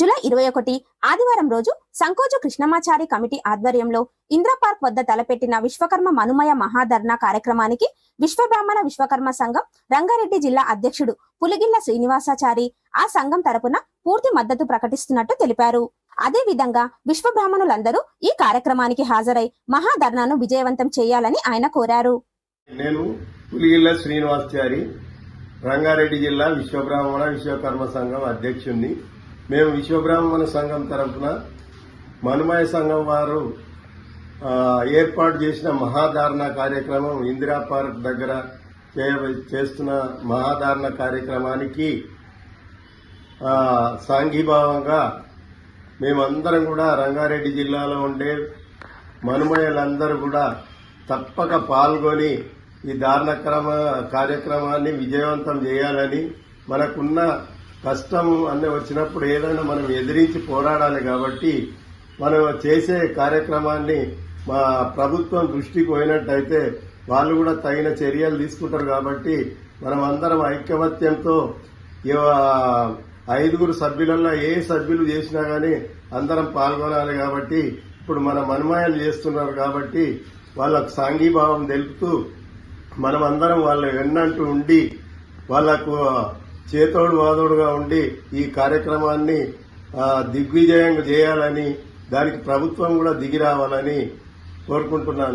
July 21 ఆదివారం రోజు Sankoju Krishnamachari committee ఆధ్వర్యంలో ఇంద్ర పార్క్ వద్ద తలపెట్టిన విశ్వకర్మ మనుమయ మహాధర్నా కార్యక్రమానికి విశ్వబ్రాహ్మణ విశ్వకర్మ సంఘం రంగారెడ్డి జిల్లా అధ్యక్షుడు పులిగిళ్ల శ్రీనివాసాచారి ఆ సంఘం తరపున పూర్తి మద్దతు ప్రకటిస్తున్నట్టు తెలిపారు. అదే విధంగా విశ్వబ్రాహ్మణులందరూ ఈ కార్యక్రమానికి హాజరై మహాధర్నాను విజయవంతం చేయాలని ఆయన కోరారు. నేను పులిగిళ్ల శ్రీనివాసాచారి రంగారెడ్డి జిల్లా విశ్వబ్రాహ్మణ విశ్వకర్మ సంఘం అధ్యక్షుడిని. మేము విశ్వబ్రాహ్మణ సంఘం తరఫున మనుమయ సంఘం వారు ఏర్పాటు చేసిన మహాధారణ కార్యక్రమం ఇందిరా పార్క్ దగ్గర చేస్తున్న మహాధారణ కార్యక్రమానికి సాంఘీభావంగా మేమందరం కూడా రంగారెడ్డి జిల్లాలో ఉండే మనుమయులందరూ కూడా తప్పక పాల్గొని ఈ ధారణ కార్యక్రమాన్ని విజయవంతం చేయాలని, మనకున్న కష్టం అన్నీ వచ్చినప్పుడు ఏదైనా మనం ఎదిరించి పోరాడాలి. కాబట్టి మనం చేసే కార్యక్రమాన్ని మా ప్రభుత్వం దృష్టికి పోయినట్టయితే వాళ్ళు కూడా తగిన చర్యలు తీసుకుంటారు. కాబట్టి మనం అందరం ఐకమత్యంతో 5 సభ్యులలో ఏ సభ్యులు చేసినా గానీ అందరం పాల్గొనాలి. కాబట్టి ఇప్పుడు మన మనుమయాలు చేస్తున్నారు కాబట్టి వాళ్ళకు సాంఘీభావం తెలుపుతూ మనమందరం వాళ్ళ వెన్నంటూ ఉండి వాళ్లకు చేతోడు వాదోడుగా ఉండి ఈ కార్యక్రమాన్ని దిగ్విజయంగా చేయాలని, దానికి ప్రభుత్వం కూడా దిగి రావాలని కోరుకుంటున్నాను.